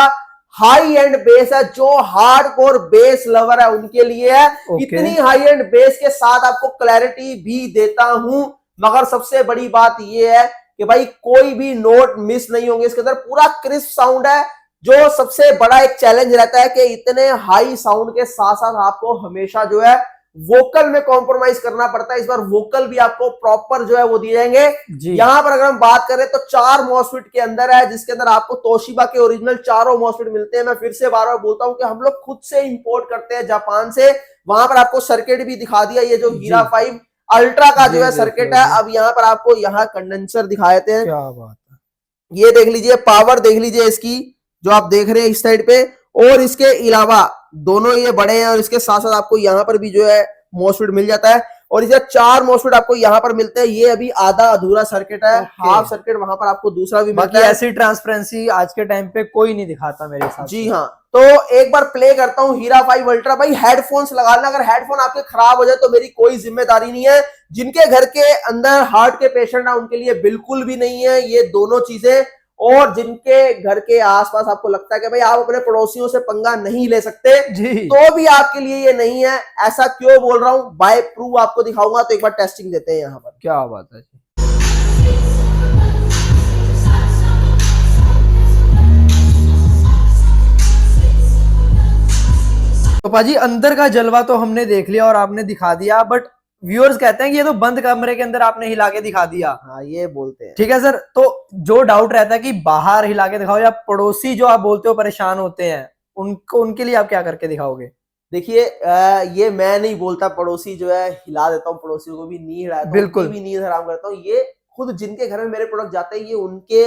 [SPEAKER 2] हाई एंड बेस है। जो हार्डकोर बेस लवर है उनके लिए है। इतनी हाई एंड बेस के साथ आपको क्लैरिटी भी देता हूं, मगर सबसे बड़ी बात यह है कि भाई कोई भी नोट मिस नहीं होंगे इसके अंदर, पूरा क्रिस्प साउंड है। जो सबसे बड़ा एक चैलेंज रहता है कि इतने हाई साउंड के साथ साथ आपको हमेशा जो है वोकल में कॉम्प्रोमाइज करना पड़ता है। इस बार वोकल भी आपको प्रॉपर जो है वो दिए जाएंगे। यहां पर अगर हम बात करें तो 4 मॉसफेट के अंदर है, जिसके अंदर आपको तोशिबा के ओरिजिनल 4 मॉसफेट मिलते हैं। मैं फिर से बार बार बोलता हूं कि हम लोग खुद से इंपोर्ट करते हैं जापान से। वहां पर आपको सर्किट भी दिखा दिया, ये जो हीरा 5 अल्ट्रा का जो है सर्किट है। अब यहाँ पर आपको यहाँ कंडेंसर दिखाए थे,
[SPEAKER 1] क्या बात है।
[SPEAKER 2] ये देख लीजिए, पावर देख लीजिए इसकी जो आप देख रहे हैं इस साइड पे। और इसके अलावा दोनों ये बड़े हैं, और इसके साथ साथ आपको यहाँ पर भी जो है मॉसफेट मिल जाता है। और इसका 4 मॉसफेट आपको यहाँ पर मिलते हैं। ये अभी आधा अधूरा सर्किट है, हाफ सर्किट वहां पर आपको दूसरा भी मिलता है।
[SPEAKER 1] ऐसी ट्रांसपेरेंसी आज के टाइम पे कोई नहीं दिखाता मेरे हिसाब से।
[SPEAKER 2] जी हाँ, तो एक बार प्ले करता हूँ हीरा 5 अल्ट्रा। भाई हेडफोन्स लगा लेना, अगर हेडफोन आपके खराब हो जाए तो मेरी कोई जिम्मेदारी नहीं है। जिनके घर के अंदर हार्ट के पेशेंट है उनके लिए बिल्कुल भी नहीं है ये दोनों चीजें। और जिनके घर के आसपास आपको लगता है कि भाई आप अपने पड़ोसियों से पंगा नहीं ले सकते
[SPEAKER 1] जी,
[SPEAKER 2] तो भी आपके लिए ये नहीं है। ऐसा क्यों बोल रहा हूं, बाय प्रूफ आपको दिखाऊंगा। तो एक बार टेस्टिंग देते हैं यहाँ पर।
[SPEAKER 1] क्या बात है। तो पाजी अंदर का जलवा तो हमने देख लिया और आपने दिखा दिया, बट व्यूअर्स कहते हैं कि ये तो बंद कमरे के अंदर आपने हिला के दिखा दिया।
[SPEAKER 2] हाँ ये बोलते हैं।
[SPEAKER 1] ठीक है सर, तो जो डाउट रहता है कि बाहर हिला के दिखाओ या पड़ोसी जो आप बोलते हो परेशान होते हैं उनको, उनके लिए आप क्या करके दिखाओगे?
[SPEAKER 2] देखिए ये मैं नहीं बोलता, पड़ोसी जो है हिला देता हूँ, पड़ोसियों को भी नींद हिलाता हूँ,
[SPEAKER 1] बिल्कुल
[SPEAKER 2] भी नींद हराम करता हूँ। ये खुद जिनके घर में मेरे प्रोडक्ट जाते हैं ये उनके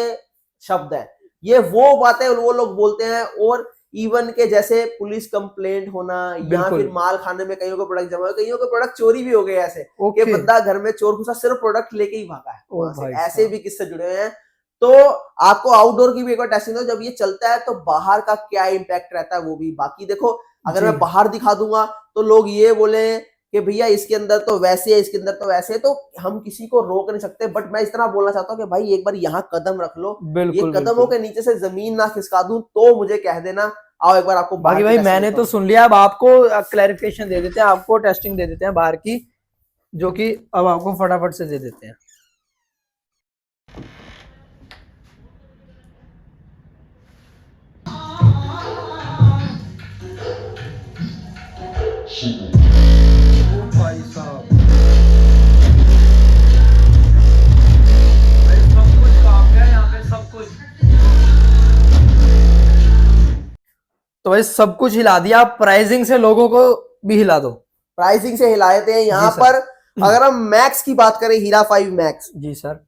[SPEAKER 2] शब्द है, ये वो बातें वो लोग बोलते हैं। और इवन के जैसे पुलिस कंप्लेंट होना या फिर माल खाने में कईयों के प्रोडक्ट जमा हो, कईयों के प्रोडक्ट चोरी भी हो गए ऐसे कि बंदा घर में चोर घुसा सिर्फ प्रोडक्ट लेके ही भागा है वहां से, ऐसे भी किस्से जुड़े हुए हैं। तो आपको आउटडोर की भी एक बार टेस्टिंग दो, जब ये चलता है तो बाहर का क्या इम्पैक्ट रहता है वो भी। बाकी देखो अगर मैं बाहर दिखा दूंगा तो लोग ये बोले कि भैया इसके अंदर तो वैसे है, इसके अंदर तो वैसे है, तो हम किसी को रोक नहीं सकते। बट मैं इस तरह बोलना चाहता हूँ कि भाई एक बार यहाँ कदम रख लो, ये कदमों के नीचे से जमीन ना खिसका दूं तो मुझे कह देना। आओ एक बार आपको
[SPEAKER 1] बाकी भाई मैंने तो सुन लिया, अब आपको क्लैरिफिकेशन दे देते हैं, आपको टेस्टिंग दे देते हैं बाहर की, जो कि अब आपको फटाफट से दे देते हैं। भाई साहब सब कुछ काम है यहाँ पे, सब कुछ। तो भाई सब कुछ हिला दिया, प्राइसिंग से लोगों को भी हिला दो।
[SPEAKER 2] प्राइसिंग से हिलाए थे यहाँ पर। अगर हम मैक्स की बात करें, हीरा 5 मैक्स,
[SPEAKER 1] जी सर,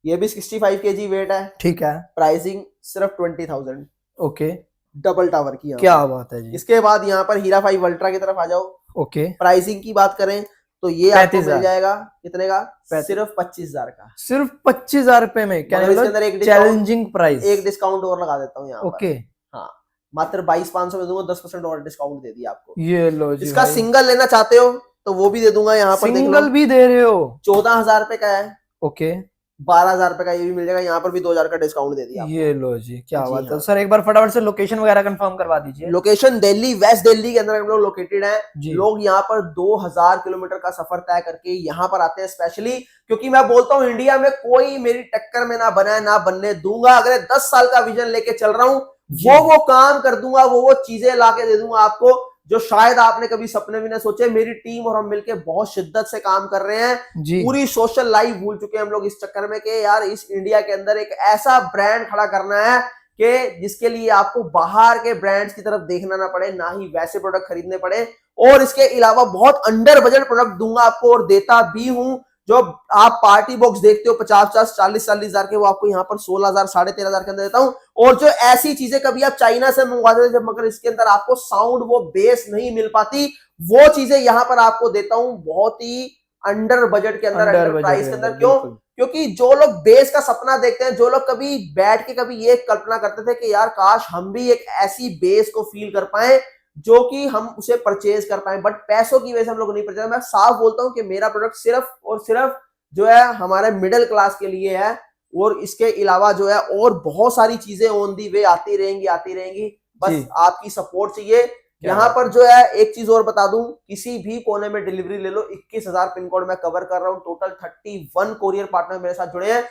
[SPEAKER 2] ये भी 65 kg वेट है।
[SPEAKER 1] ठीक है,
[SPEAKER 2] प्राइसिंग सिर्फ 20,000।
[SPEAKER 1] ओके,
[SPEAKER 2] डबल टावर की।
[SPEAKER 1] क्या बात है जी।
[SPEAKER 2] इसके बाद यहाँ पर हीरा 5 अल्ट्रा की तरफ आ जाओ।
[SPEAKER 1] ओके,
[SPEAKER 2] प्राइसिंग की बात करें तो ये आपको मिल जाएगा कितने का? सिर्फ 25,000 का।
[SPEAKER 1] सिर्फ 25,000 रुपए में? क्या इसके अंदर एक चैलेंजिंग प्राइस,
[SPEAKER 2] एक डिस्काउंट और लगा देता हूँ यहाँ पर।
[SPEAKER 1] ओके,
[SPEAKER 2] हाँ मात्र 22,500 में दूंगा, 10% और डिस्काउंट दे दिया आपको।
[SPEAKER 1] ये लो जी।
[SPEAKER 2] इसका सिंगल लेना चाहते हो तो वो भी दे दूंगा यहाँ पर।
[SPEAKER 1] सिंगल भी दे रहे हो?
[SPEAKER 2] 14,000 रुपए का है।
[SPEAKER 1] ओके,
[SPEAKER 2] 12,000 रुपए का ये भी मिल जाएगा, यहाँ पर भी 2,000 का डिस्काउंट दे दिया।
[SPEAKER 1] ये लो जी, क्या बात है। सर एक बार फटाफट से लोकेशन वगैरह कंफर्म करवा दीजिए।
[SPEAKER 2] लोकेशन दिल्ली, वेस्ट दिल्ली के अंदर हम लोग लोकेटेड हैं। लोग यहाँ पर 2,000 किलोमीटर का सफर तय करके यहाँ पर आते हैं स्पेशली, क्योंकि मैं बोलता हूँ इंडिया में कोई मेरी टक्कर में ना बना, ना बनने दूंगा। अगर 10 साल का विजन लेके चल रहा हूँ, वो काम कर दूंगा, वो चीजें लाके दे दूंगा आपको जो शायद आपने कभी सपने भी ना सोचे। मेरी टीम और हम मिलके बहुत शिद्दत से काम कर रहे हैं। पूरी सोशल लाइफ भूल चुके हैं हम लोग इस चक्कर में कि यार इस इंडिया के अंदर एक ऐसा ब्रांड खड़ा करना है कि जिसके लिए आपको बाहर के ब्रांड्स की तरफ देखना ना पड़े, ना ही वैसे प्रोडक्ट खरीदने पड़े। और इसके अलावा बहुत अंडर बजट प्रोडक्ट दूंगा आपको, और देता भी हूं। जो आप पार्टी बॉक्स देखते हो 50-50, 40-40 हजार के, वो आपको यहाँ पर 16,000, 13,500 के अंदर देता हूँ। और जो ऐसी चीजें कभी आप चाइना से मंगवाते थे जब, मगर इसके अंदर आपको साउंड, वो बेस नहीं मिल पाती, वो चीजें यहाँ पर आपको देता हूँ बहुत ही अंडर बजट के अंदर, अंडर प्राइस के अंदर। क्यों? क्योंकि जो लोग बेस का सपना देखते हैं, जो लोग कभी बैठ के कभी ये कल्पना करते थे कि यार काश हम भी एक ऐसी बेस को फील कर पाए जो कि हम उसे परचेज कर पाए, बट पैसों की वजह से हम लोग नहीं परचेज। मैं साफ बोलता हूं कि मेरा प्रोडक्ट सिर्फ और सिर्फ जो है हमारे मिडिल क्लास के लिए है, और इसके अलावा जो है और बहुत सारी चीजें ऑन दी वे आती रहेंगी। बस आपकी सपोर्ट चाहिए। यहाँ पर जो है एक चीज और बता दूं, किसी भी कोने में डिलीवरी ले लो, 21,000 पिन कोड में कवर कर रहा हूं। टोटल 31 कोरियर पार्टनर मेरे साथ जुड़े हैं।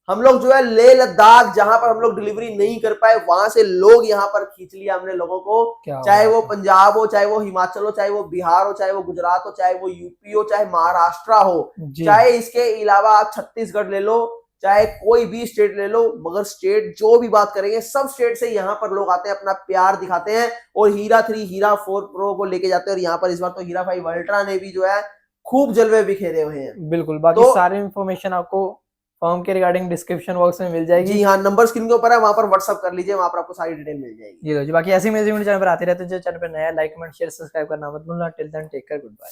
[SPEAKER 2] हम लोग जो है लेह लद्दाख, जहां पर हम लोग डिलीवरी नहीं कर पाए, वहां से लोग यहाँ पर खींच लिया हमने लोगों को। चाहे वो पंजाब हो, चाहे वो हिमाचल हो, चाहे वो बिहार हो, चाहे वो गुजरात हो, चाहे वो यूपी हो, चाहे महाराष्ट्र हो, चाहे इसके अलावा आप छत्तीसगढ़ ले लो, चाहे कोई भी स्टेट ले लो। मगर स्टेट जो भी बात करेंगे, सब स्टेट से यहाँ पर लोग आते हैं, अपना प्यार दिखाते हैं और हीरा 3, हीरा 4 प्रो को लेके जाते हैं। और यहाँ पर इस बार तो हीरा 5 अल्ट्रा ने भी जो है खूब जलवे बिखेरे हुए हैं।
[SPEAKER 1] बिल्कुल, बाकी सारी इंफॉर्मेशन आपको फॉर्म के रिगार्डिंग डिस्क्रिप्शन बॉक्स में मिल जाएगी।
[SPEAKER 2] जी हाँ, नंबर स्क्रीन के ऊपर है, वहां पर व्हाट्सअप कर लीजिए, वहां पर आपको सारी डिटेल मिल जाएगी।
[SPEAKER 1] जी बाकी ऐसी मेरे चैनल पर आते रहते हैं। जो चैनल पर नया, लाइक कमेंट शेयर सब्सक्राइब करना मत भूलना। Till then take care, good bye.